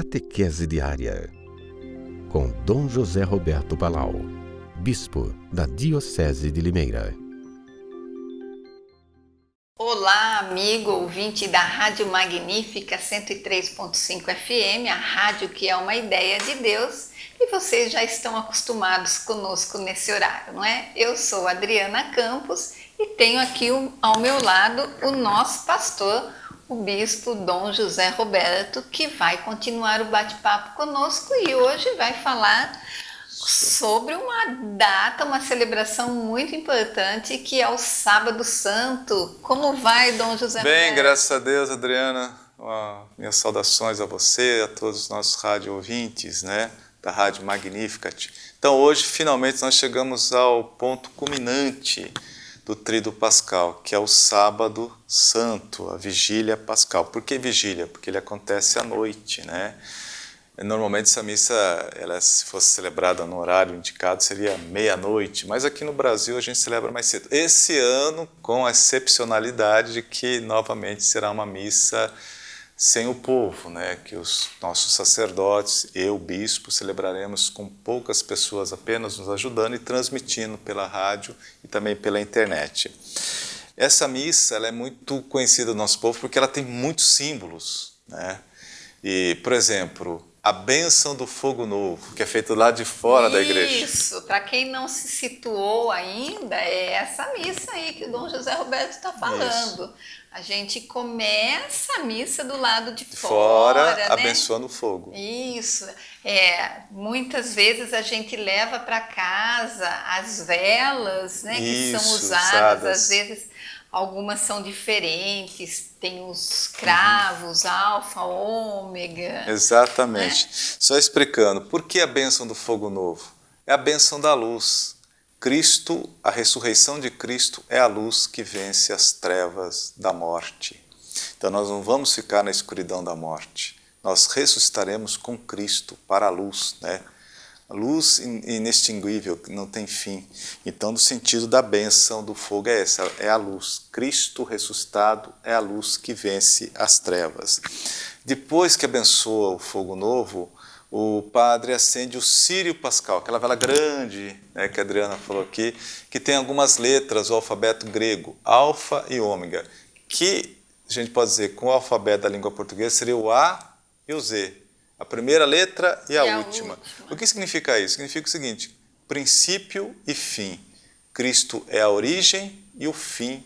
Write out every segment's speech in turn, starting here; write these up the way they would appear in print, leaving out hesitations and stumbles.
Catequese Diária, com Dom José Roberto Palau, Bispo da Diocese de Limeira. Olá, amigo ouvinte da Rádio Magnífica 103.5 FM, a rádio que é uma ideia de Deus, e vocês já estão acostumados conosco nesse horário, não é? Eu sou Adriana Campos e tenho aqui ao meu lado o nosso pastor, o Bispo Dom José Roberto, que vai continuar o bate-papo conosco e hoje vai falar sobre uma data, uma celebração muito importante, que é o Sábado Santo. Como vai, Dom José Roberto? Bem, graças a Deus, Adriana. Minhas saudações a você, a todos os nossos rádio ouvintes, né, da Rádio Magnificat. Então, hoje, finalmente, nós chegamos ao ponto culminante do Tríduo Pascal, que é o Sábado Santo, a Vigília Pascal. Por que Vigília? Porque ele acontece à noite, né? Normalmente essa missa, se fosse celebrada no horário indicado, seria meia-noite, mas aqui no Brasil a gente celebra mais cedo. Esse ano, com a excepcionalidade de que novamente será uma missa sem o povo, né? Que os nossos sacerdotes, eu, bispo, celebraremos com poucas pessoas apenas nos ajudando e transmitindo pela rádio e também pela internet. Essa missa ela é muito conhecida do nosso povo porque ela tem muitos símbolos, né? E, por exemplo, a bênção do fogo novo, que é feito lá de fora da igreja. Isso, para quem não se situou ainda, é essa missa aí que o Dom José Roberto está falando. Isso. A gente começa a missa do lado de fora, né? Abençoando o fogo. Isso. Muitas vezes a gente leva para casa as velas, né, que são usadas. Às vezes algumas são diferentes, tem os cravos, alfa, ômega. Exatamente. Né? Só explicando, por que a bênção do fogo novo? É a bênção da luz. Cristo, a ressurreição de Cristo é a luz que vence as trevas da morte. Então nós não vamos ficar na escuridão da morte. Nós ressuscitaremos com Cristo para a luz, né? A luz inextinguível, que não tem fim. Então, no sentido da bênção do fogo é essa, é a luz. Cristo ressuscitado é a luz que vence as trevas. Depois que abençoa o fogo novo, o padre acende o círio pascal, aquela vela grande, né, que a Adriana falou aqui, que tem algumas letras, o alfabeto grego, alfa e ômega, que a gente pode dizer com o alfabeto da língua portuguesa seria o A e o Z. A primeira letra e a última. O que significa isso? Significa o seguinte, princípio e fim. Cristo é a origem e o fim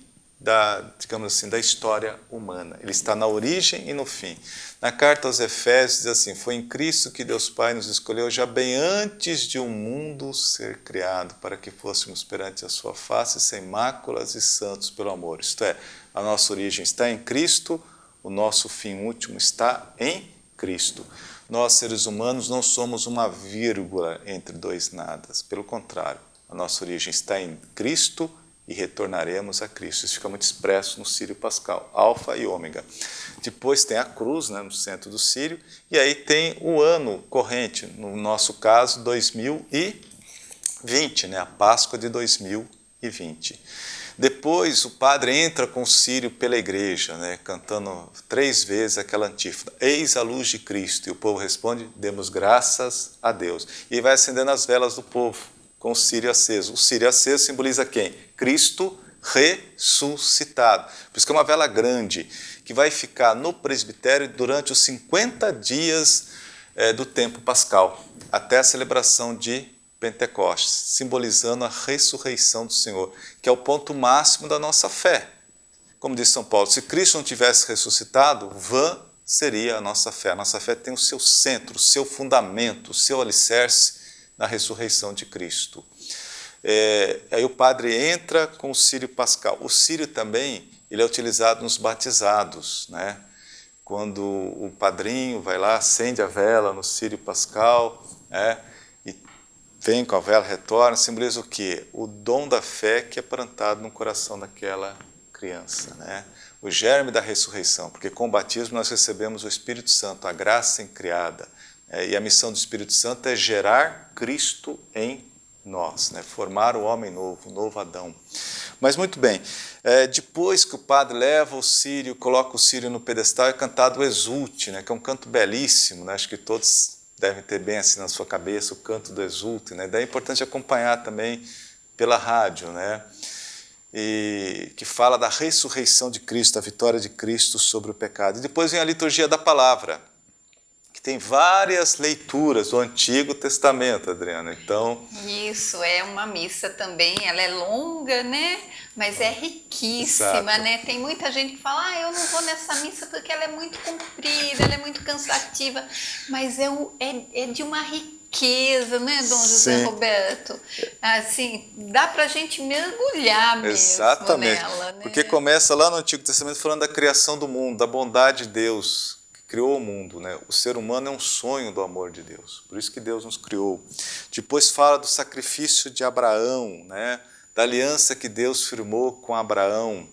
digamos assim, da história humana. Ele está na origem e no fim. Na carta aos Efésios diz assim, foi em Cristo que Deus Pai nos escolheu já bem antes de o mundo ser criado, para que fôssemos perante a sua face sem máculas e santos pelo amor. Isto é, a nossa origem está em Cristo, o nosso fim último está em Cristo. Nós, seres humanos, não somos uma vírgula entre dois nadas. Pelo contrário, a nossa origem está em Cristo e retornaremos a Cristo. Isso fica muito expresso no Círio Pascal, alfa e ômega. Depois tem a cruz, né, no centro do círio, e aí tem o ano corrente, no nosso caso, 2020, né, a Páscoa de 2020. Depois o padre entra com o círio pela igreja, né, cantando 3 vezes aquela antífona, eis a luz de Cristo, e o povo responde, demos graças a Deus. E vai acendendo as velas do povo, com o círio aceso. O círio aceso simboliza quem? Cristo ressuscitado. Por isso que é uma vela grande, que vai ficar no presbitério durante os 50 dias do tempo pascal, até a celebração de Pentecostes, simbolizando a ressurreição do Senhor, que é o ponto máximo da nossa fé. Como diz São Paulo, se Cristo não tivesse ressuscitado, vã seria a nossa fé. A nossa fé tem o seu centro, o seu fundamento, o seu alicerce na ressurreição de Cristo. Aí o padre entra com o círio pascal. O círio também ele é utilizado nos batizados, né? Quando o padrinho vai lá, acende a vela no círio pascal, né? Vem com a vela, retorna, simboliza o quê? O dom da fé que é plantado no coração daquela criança, né? O germe da ressurreição, porque com o batismo nós recebemos o Espírito Santo, a graça incriada, e a missão do Espírito Santo é gerar Cristo em nós, né? Formar o homem novo, o novo Adão. Mas muito bem, depois que o padre leva o círio, coloca o círio no pedestal, é cantado o Exulte, né, que é um canto belíssimo, né, acho que todos devem ter bem assim na sua cabeça o canto do Exulte, né, daí é importante acompanhar também pela rádio, né, e que fala da ressurreição de Cristo, a vitória de Cristo sobre o pecado. E depois vem a liturgia da palavra, que tem várias leituras do Antigo Testamento, Adriana. Então, isso é uma missa também, ela é longa, né? Mas é riquíssima, Exato. né? Tem muita gente que fala, eu não vou nessa missa porque ela é muito comprida, ela é muito cansativa. Mas é de uma riqueza, né, Dom José Sim. Roberto? Assim, dá pra gente mergulhar mesmo exatamente, nela, né? porque começa lá no Antigo Testamento falando da criação do mundo, da bondade de Deus, criou o mundo, né? O ser humano é um sonho do amor de Deus, por isso que Deus nos criou. Depois fala do sacrifício de Abraão, né? Da aliança que Deus firmou com Abraão.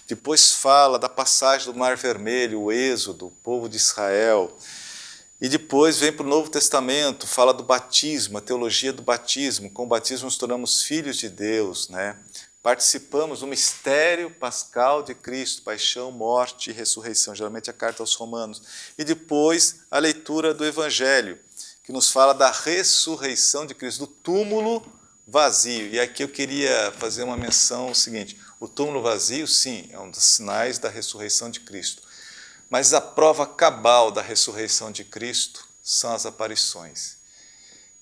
Depois fala da passagem do Mar Vermelho, o êxodo, o povo de Israel. E depois vem para o Novo Testamento, fala do batismo, a teologia do batismo. Com o batismo nos tornamos filhos de Deus, né? Participamos do mistério pascal de Cristo, paixão, morte e ressurreição, geralmente a carta aos Romanos. E depois a leitura do Evangelho, que nos fala da ressurreição de Cristo, do túmulo vazio. E aqui eu queria fazer uma menção seguinte, o túmulo vazio, sim, é um dos sinais da ressurreição de Cristo. Mas a prova cabal da ressurreição de Cristo são as aparições.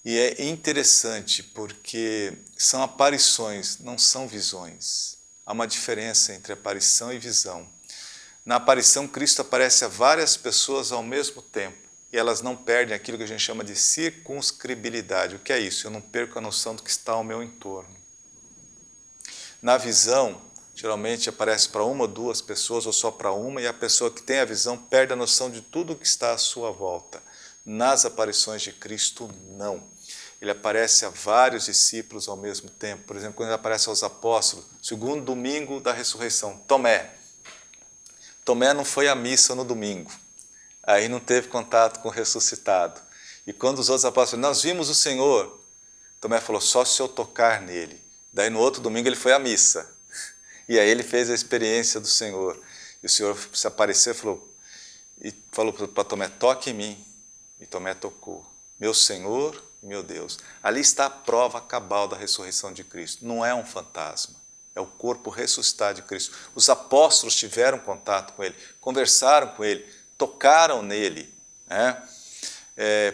E é interessante porque são aparições, não são visões. Há uma diferença entre aparição e visão. Na aparição, Cristo aparece a várias pessoas ao mesmo tempo e elas não perdem aquilo que a gente chama de circunscribilidade. O que é isso? Eu não perco a noção do que está ao meu entorno. Na visão, geralmente aparece para uma ou duas pessoas ou só para uma e a pessoa que tem a visão perde a noção de tudo o que está à sua volta. Nas aparições de Cristo, não. Ele aparece a vários discípulos ao mesmo tempo. Por exemplo, quando ele aparece aos apóstolos, segundo domingo da ressurreição, Tomé. Tomé não foi à missa no domingo. Aí não teve contato com o ressuscitado. E quando os outros apóstolos nós vimos o Senhor, Tomé falou, só se eu tocar nele. Daí no outro domingo ele foi à missa. E aí ele fez a experiência do Senhor. E o Senhor se apareceu e falou para Tomé, toque em mim. E Tomé tocou, meu Senhor e meu Deus. Ali está a prova cabal da ressurreição de Cristo. Não é um fantasma, é o corpo ressuscitado de Cristo. Os apóstolos tiveram contato com ele, conversaram com ele, tocaram nele, né?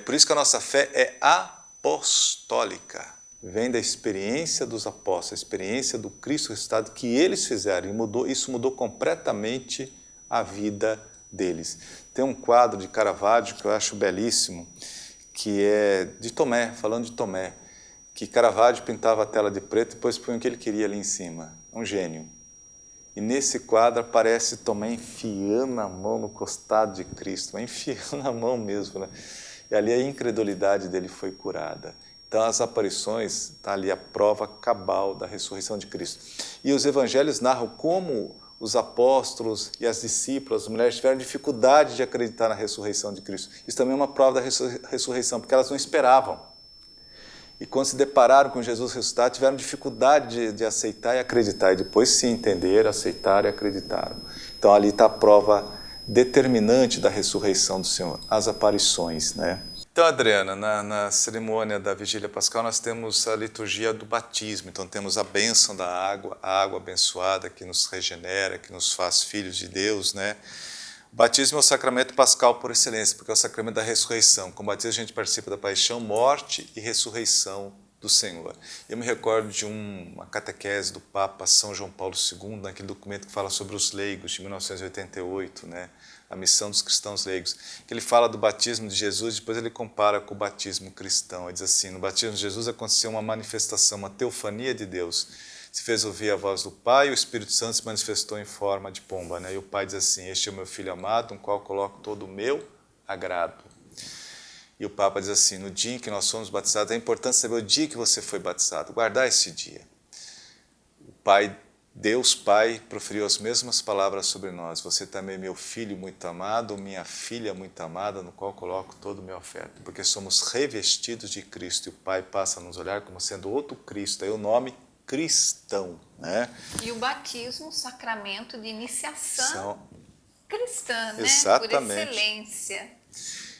Por isso que a nossa fé é apostólica. Vem da experiência dos apóstolos, a experiência do Cristo ressuscitado que eles fizeram. E isso mudou completamente a vida deles. Tem um quadro de Caravaggio que eu acho belíssimo, que é de Tomé, falando de Tomé, que Caravaggio pintava a tela de preto e depois põe o que ele queria ali em cima. É um gênio. E nesse quadro aparece Tomé enfiando a mão no costado de Cristo, enfiando a mão mesmo, né? E ali a incredulidade dele foi curada. Então as aparições, está ali a prova cabal da ressurreição de Cristo. E os evangelhos narram como os apóstolos e as discípulas, as mulheres tiveram dificuldade de acreditar na ressurreição de Cristo. Isso também é uma prova da ressurreição, porque elas não esperavam. E quando se depararam com Jesus ressuscitado, tiveram dificuldade de aceitar e acreditar. E depois se entenderam, aceitaram e acreditaram. Então ali está a prova determinante da ressurreição do Senhor, as aparições, né? Então, Adriana, na cerimônia da Vigília Pascal nós temos a liturgia do batismo, então temos a bênção da água, a água abençoada que nos regenera, que nos faz filhos de Deus, né? O batismo é o sacramento pascal por excelência, porque é o sacramento da ressurreição. Com o batismo a gente participa da paixão, morte e ressurreição do Senhor. Eu me recordo de uma catequese do Papa São João Paulo II, naquele documento que fala sobre os leigos, de 1988, né? A missão dos cristãos leigos, que ele fala do batismo de Jesus, depois ele compara com o batismo cristão. Ele diz assim, no batismo de Jesus aconteceu uma manifestação, uma teofania de Deus. Se fez ouvir a voz do Pai, o Espírito Santo se manifestou em forma de pomba, né? E o Pai diz assim, este é o meu Filho amado, no qual coloco todo o meu agrado. E o Papa diz assim, no dia em que nós fomos batizados, é importante saber o dia que você foi batizado, guardar esse dia. O Pai, Deus Pai, proferiu as mesmas palavras sobre nós. Você também é meu filho muito amado, minha filha muito amada, no qual coloco todo o meu afeto. Porque somos revestidos de Cristo e o Pai passa a nos olhar como sendo outro Cristo. Aí o nome cristão, né? E o batismo, sacramento de iniciação cristã, né? Exatamente. Por excelência.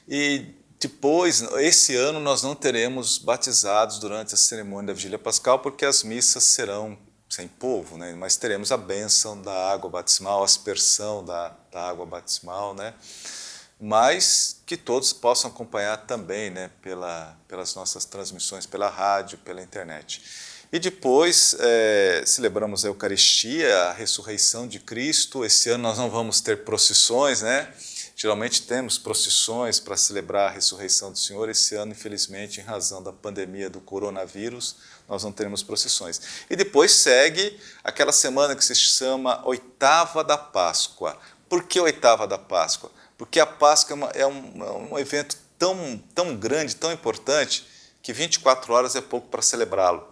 E depois, esse ano, nós não teremos batizados durante a cerimônia da Vigília Pascal, porque as missas serão sem povo, né? Mas teremos a bênção da água batismal, a aspersão da água batismal, né? Mas que todos possam acompanhar também, né? Pelas nossas transmissões, pela rádio, pela internet. E depois celebramos a Eucaristia, a ressurreição de Cristo. Esse ano nós não vamos ter procissões, né? Geralmente temos procissões para celebrar a ressurreição do Senhor. Esse ano, infelizmente, em razão da pandemia do coronavírus, nós não teremos procissões. E depois segue aquela semana que se chama Oitava da Páscoa. Por que Oitava da Páscoa? Porque a Páscoa é um evento tão grande, tão importante, que 24 horas é pouco para celebrá-lo.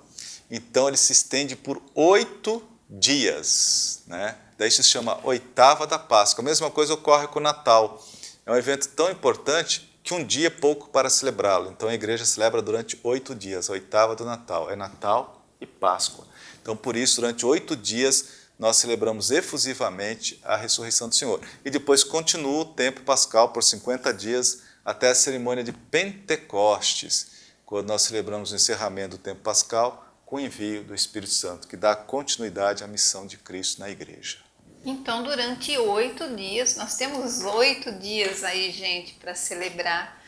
Então, ele se estende por 8 dias, né? Daí se chama Oitava da Páscoa. A mesma coisa ocorre com o Natal. É um evento tão importante que um dia é pouco para celebrá-lo. Então a igreja celebra durante 8 dias, a oitava do Natal. É Natal e Páscoa. Então por isso, durante 8 dias, nós celebramos efusivamente a ressurreição do Senhor. E depois continua o tempo pascal por 50 dias até a cerimônia de Pentecostes, quando nós celebramos o encerramento do tempo pascal com o envio do Espírito Santo, que dá continuidade à missão de Cristo na igreja. Então, durante 8 dias, nós temos 8 dias aí, gente, para celebrar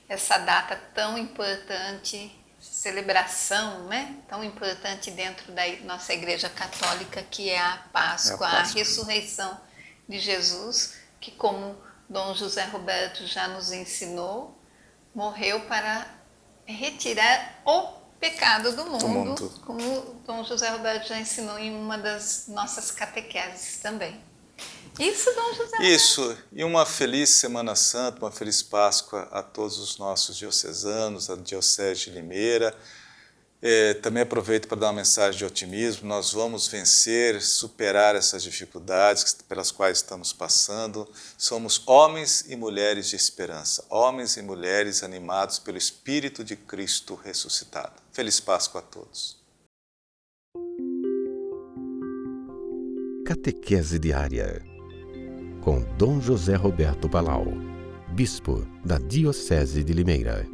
essa data tão importante, celebração, né? Tão importante dentro da nossa Igreja Católica, que é a Páscoa, a ressurreição de Jesus, que, como Dom José Roberto já nos ensinou, morreu para retirar o pecado do mundo, como Dom José Roberto já ensinou em uma das nossas catequeses também. Isso, Dom José Roberto. Isso, e uma feliz Semana Santa, uma feliz Páscoa a todos os nossos diocesanos, a Diocese de Limeira. Também aproveito para dar uma mensagem de otimismo. Nós vamos vencer, superar essas dificuldades pelas quais estamos passando. Somos homens e mulheres de esperança, homens e mulheres animados pelo Espírito de Cristo ressuscitado. Feliz Páscoa a todos. Catequese Diária, com Dom José Roberto Palau, Bispo da Diocese de Limeira.